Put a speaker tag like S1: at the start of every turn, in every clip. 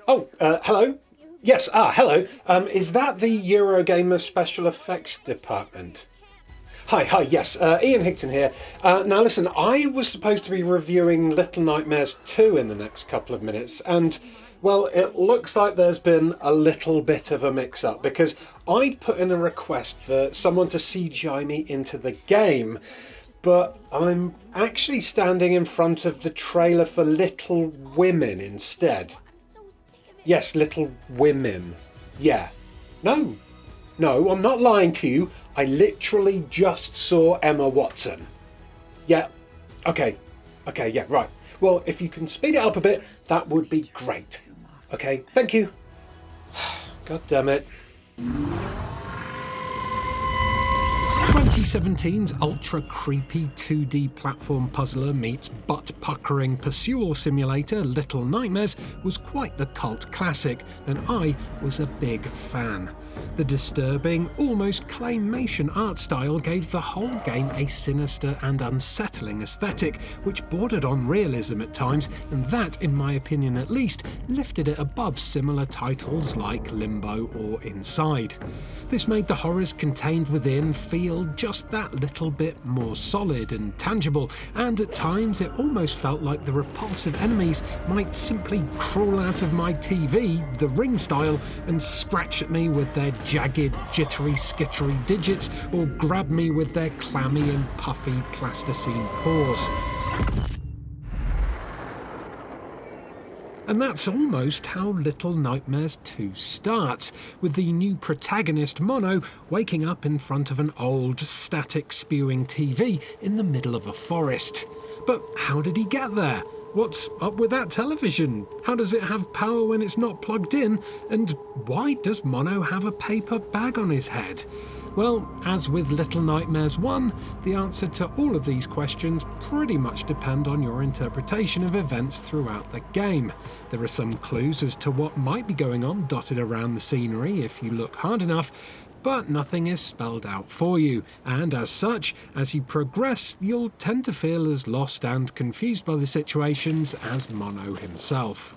S1: Oh, hello? Yes, hello. Is that the Eurogamer Special Effects Department? Hi, yes, Ian Higton here. Now listen, I was supposed to be reviewing Little Nightmares 2 in the next couple of minutes, and, well, it looks like there's been a little bit of a mix-up, because I'd put in a request for someone to CGI me into the game, but I'm actually standing in front of the trailer for Little Women instead. Yes, Little Women. Yeah. No, I'm not lying to you. I literally just saw Emma Watson. Yeah. Okay, yeah, right. Well, if you can speed it up a bit, that would be great. Okay, thank you. God damn it.
S2: 2017's ultra-creepy 2D platform puzzler meets butt-puckering pursual simulator Little Nightmares was quite the cult classic, and I was a big fan. The disturbing, almost claymation art style gave the whole game a sinister and unsettling aesthetic, which bordered on realism at times, and that, in my opinion at least, lifted it above similar titles like Limbo or Inside. This made the horrors contained within feel just that little bit more solid and tangible, and at times it almost felt like the repulsive enemies might simply crawl out of my TV, the Ring style, and scratch at me with their jagged, jittery, skittery digits, or grab me with their clammy and puffy plasticine paws. And that's almost how Little Nightmares 2 starts, with the new protagonist, Mono, waking up in front of an old, static-spewing TV in the middle of a forest. But how did he get there? What's up with that television? How does it have power when it's not plugged in? And why does Mono have a paper bag on his head? Well, as with Little Nightmares 1, the answer to all of these questions pretty much depend on your interpretation of events throughout the game. There are some clues as to what might be going on dotted around the scenery if you look hard enough, but nothing is spelled out for you, and as such, as you progress, you'll tend to feel as lost and confused by the situations as Mono himself.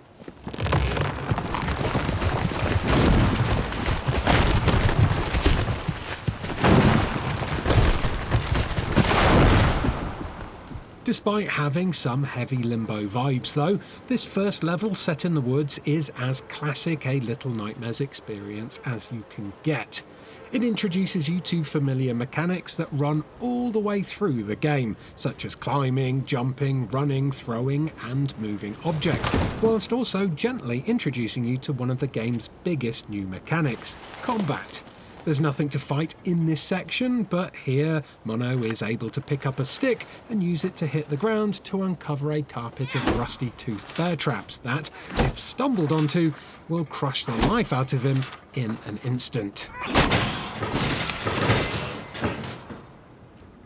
S2: Despite having some heavy Limbo vibes though, this first level set in the woods is as classic a Little Nightmares experience as you can get. It introduces you to familiar mechanics that run all the way through the game, such as climbing, jumping, running, throwing and moving objects, whilst also gently introducing you to one of the game's biggest new mechanics, combat. There's nothing to fight in this section, but here Mono is able to pick up a stick and use it to hit the ground to uncover a carpet of rusty-toothed bear traps that, if stumbled onto, will crush the life out of him in an instant.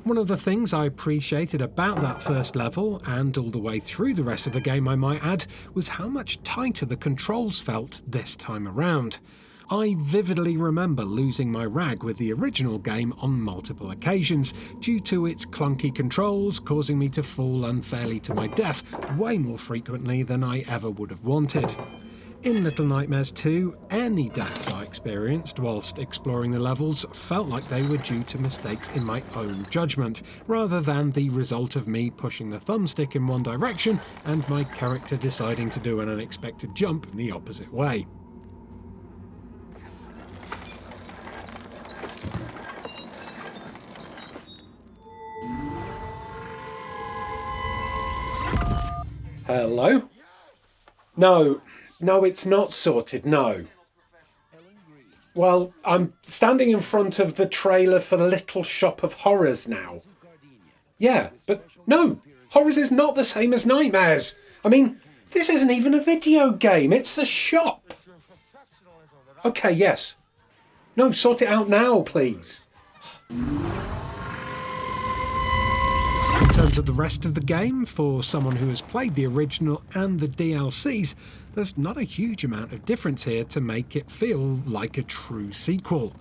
S2: One of the things I appreciated about that first level, and all the way through the rest of the game I might add, was how much tighter the controls felt this time around. I vividly remember losing my rag with the original game on multiple occasions, due to its clunky controls causing me to fall unfairly to my death way more frequently than I ever would have wanted. In Little Nightmares 2, any deaths I experienced whilst exploring the levels felt like they were due to mistakes in my own judgment, rather than the result of me pushing the thumbstick in one direction and my character deciding to do an unexpected jump the opposite way.
S1: Hello? No, it's not sorted, no. Well, I'm standing in front of the trailer for the Little Shop of Horrors now. Yeah, but no, Horrors is not the same as Nightmares. I mean, this isn't even a video game, it's a shop. Okay, yes. No, sort it out now, please.
S2: In terms of the rest of the game, for someone who has played the original and the DLCs, there's not a huge amount of difference here to make it feel like a true sequel.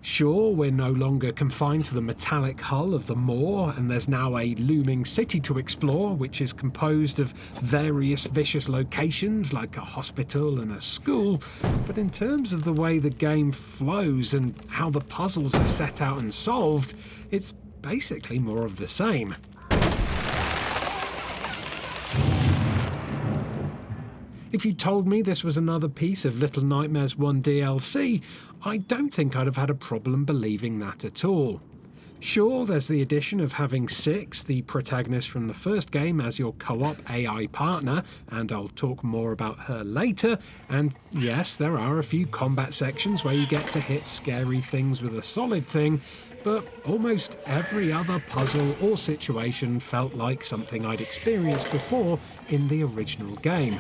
S2: Sure, we're no longer confined to the metallic hull of the moor, and there's now a looming city to explore, which is composed of various vicious locations like a hospital and a school, but in terms of the way the game flows and how the puzzles are set out and solved, it's basically more of the same. If you told me this was another piece of Little Nightmares 1 DLC, I don't think I'd have had a problem believing that at all. Sure, there's the addition of having Six, the protagonist from the first game, as your co-op AI partner, and I'll talk more about her later, and yes, there are a few combat sections where you get to hit scary things with a solid thing, but almost every other puzzle or situation felt like something I'd experienced before in the original game.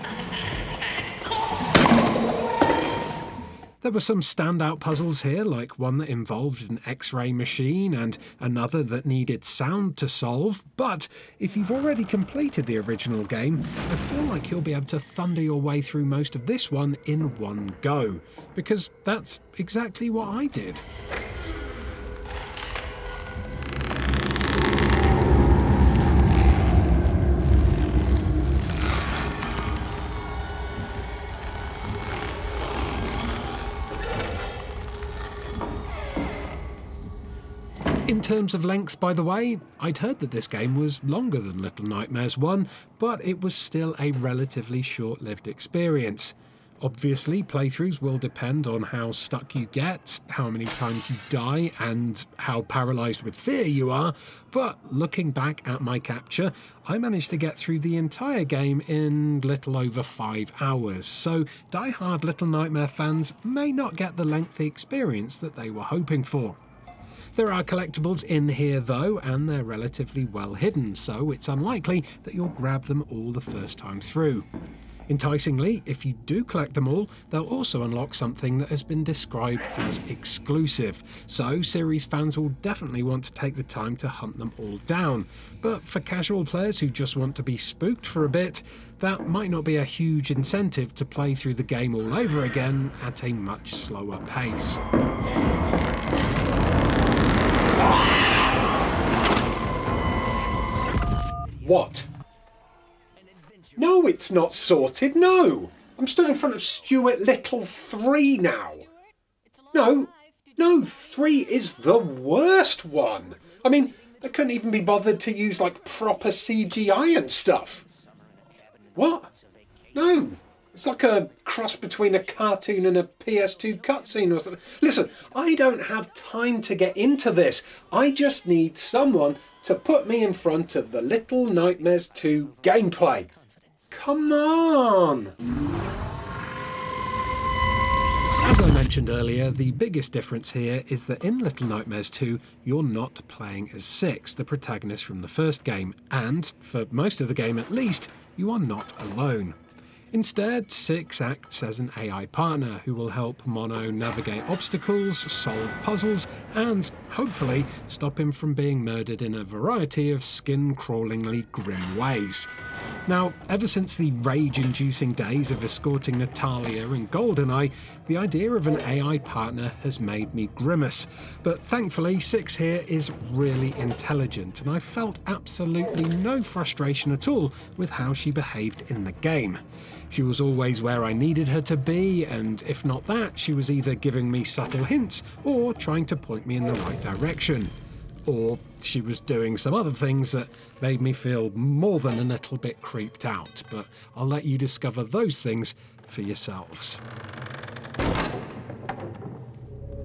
S2: There were some standout puzzles here, like one that involved an X-ray machine and another that needed sound to solve, but if you've already completed the original game, I feel like you'll be able to thunder your way through most of this one in one go, because that's exactly what I did. In terms of length, by the way, I'd heard that this game was longer than Little Nightmares 1, but it was still a relatively short-lived experience. Obviously, playthroughs will depend on how stuck you get, how many times you die, and how paralysed with fear you are, but looking back at my capture, I managed to get through the entire game in little over 5 hours, so die-hard Little Nightmare fans may not get the lengthy experience that they were hoping for. There are collectibles in here though, and they're relatively well hidden, so it's unlikely that you'll grab them all the first time through. Enticingly, if you do collect them all, they'll also unlock something that has been described as exclusive, so series fans will definitely want to take the time to hunt them all down. But for casual players who just want to be spooked for a bit, that might not be a huge incentive to play through the game all over again at a much slower pace.
S1: What? No, it's not sorted, no! I'm stood in front of Stuart Little 3 now. No, 3 is the worst one. I mean, I couldn't even be bothered to use, like, proper CGI and stuff. What? No, it's like a cross between a cartoon and a PS2 cutscene or something. Listen, I don't have time to get into this. I just need someone to put me in front of the Little Nightmares 2 gameplay. Come on!
S2: As I mentioned earlier, the biggest difference here is that in Little Nightmares 2, you're not playing as Six, the protagonist from the first game, and, for most of the game at least, you are not alone. Instead, Six acts as an AI partner who will help Mono navigate obstacles, solve puzzles, and, hopefully, stop him from being murdered in a variety of skin-crawlingly grim ways. Now, ever since the rage-inducing days of escorting Natalia in GoldenEye, the idea of an AI partner has made me grimace. But thankfully, Six here is really intelligent, and I felt absolutely no frustration at all with how she behaved in the game. She was always where I needed her to be, and if not that, she was either giving me subtle hints or trying to point me in the right direction. Or she was doing some other things that made me feel more than a little bit creeped out, but I'll let you discover those things for yourselves.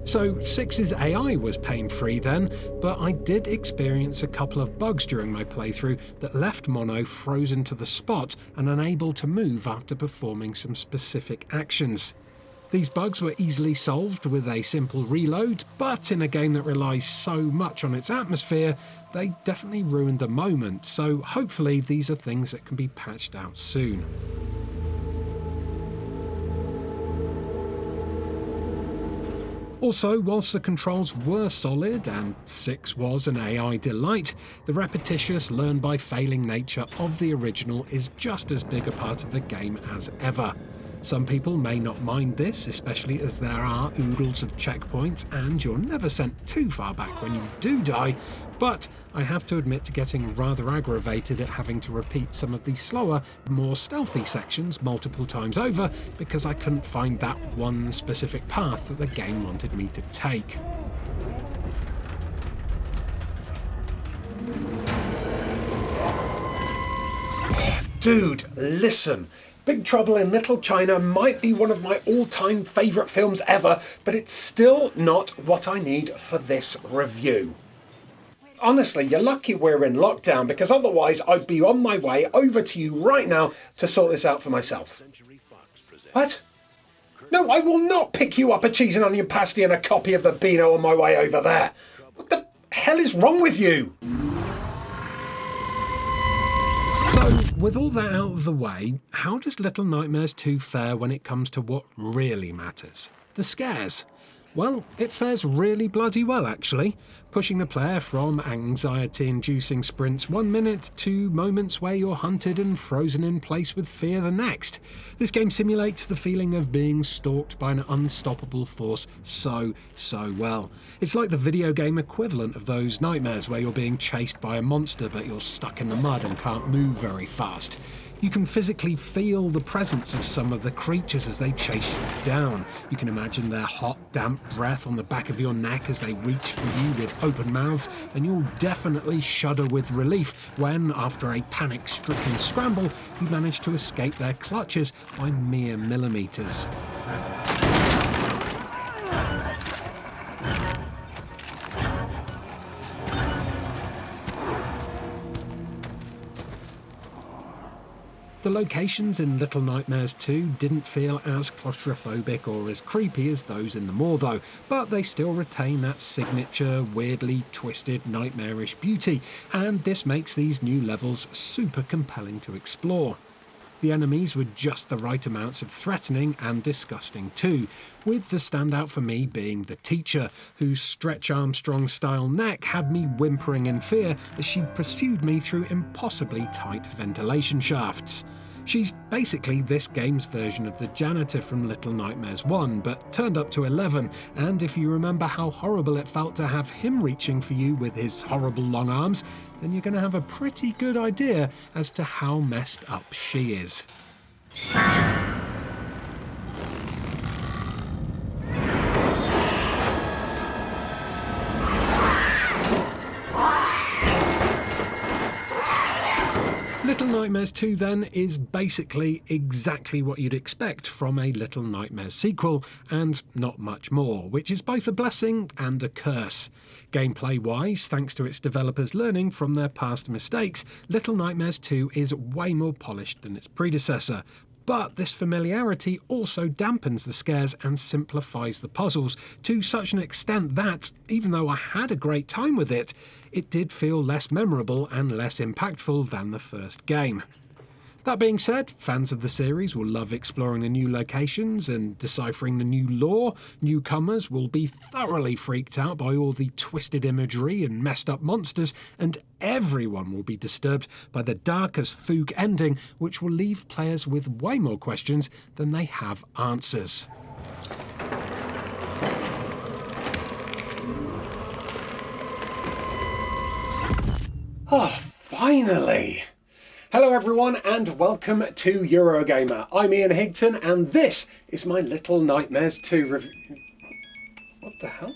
S2: So Six's AI was pain-free then, but I did experience a couple of bugs during my playthrough that left Mono frozen to the spot and unable to move after performing some specific actions. These bugs were easily solved with a simple reload, but in a game that relies so much on its atmosphere, they definitely ruined the moment, so hopefully these are things that can be patched out soon. Also, whilst the controls were solid, and Six was an AI delight, the repetitious, learn-by-failing nature of the original is just as big a part of the game as ever. Some people may not mind this, especially as there are oodles of checkpoints and you're never sent too far back when you do die, but I have to admit to getting rather aggravated at having to repeat some of the slower, more stealthy sections multiple times over because I couldn't find that one specific path that the game wanted me to take.
S1: Dude, listen. Big Trouble in Little China might be one of my all-time favourite films ever, but it's still not what I need for this review. Honestly, you're lucky we're in lockdown, because otherwise I'd be on my way over to you right now to sort this out for myself. What? No, I will not pick you up a cheese and onion pasty and a copy of the Beano on my way over there. What the hell is wrong with you?
S2: So, with all that out of the way, how does Little Nightmares 2 fare when it comes to what really matters? The scares. Well, it fares really bloody well, actually, pushing the player from anxiety-inducing sprints 1 minute to moments where you're hunted and frozen in place with fear the next. This game simulates the feeling of being stalked by an unstoppable force so well. It's like the video game equivalent of those nightmares where you're being chased by a monster but you're stuck in the mud and can't move very fast. You can physically feel the presence of some of the creatures as they chase you down. You can imagine their hot, damp breath on the back of your neck as they reach for you with open mouths, and you'll definitely shudder with relief when, after a panic-stricken scramble, you manage to escape their clutches by mere millimeters. The locations in Little Nightmares 2 didn't feel as claustrophobic or as creepy as those in the Moor though, but they still retain that signature, weirdly twisted, nightmarish beauty, and this makes these new levels super compelling to explore. The enemies were just the right amounts of threatening and disgusting too, with the standout for me being the teacher, whose Stretch Armstrong-style neck had me whimpering in fear as she pursued me through impossibly tight ventilation shafts. She's basically this game's version of the janitor from Little Nightmares 1, but turned up to 11, and if you remember how horrible it felt to have him reaching for you with his horrible long arms, then you're going to have a pretty good idea as to how messed up she is. Little Nightmares 2 then is basically exactly what you'd expect from a Little Nightmares sequel, and not much more, which is both a blessing and a curse. Gameplay-wise, thanks to its developers learning from their past mistakes, Little Nightmares 2 is way more polished than its predecessor. But this familiarity also dampens the scares and simplifies the puzzles to such an extent that, even though I had a great time with it, it did feel less memorable and less impactful than the first game. That being said, fans of the series will love exploring the new locations and deciphering the new lore. Newcomers will be thoroughly freaked out by all the twisted imagery and messed up monsters, and everyone will be disturbed by the dark as fugue ending, which will leave players with way more questions than they have answers.
S1: Oh, finally! Hello everyone and welcome to Eurogamer. I'm Ian Higton and this is my Little Nightmares 2 review. What the hell?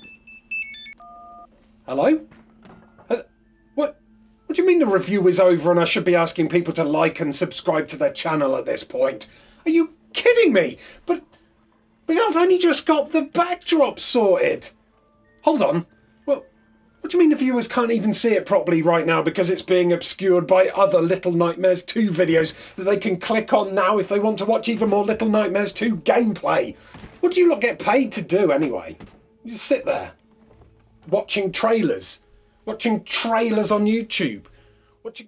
S1: Hello? What do you mean the review is over and I should be asking people to like and subscribe to their channel at this point? Are you kidding me? But I've only just got the backdrop sorted. Hold on. What do you mean the viewers can't even see it properly right now because it's being obscured by other Little Nightmares 2 videos that they can click on now if they want to watch even more Little Nightmares 2 gameplay? What do you lot get paid to do anyway? You just sit there, watching trailers on YouTube.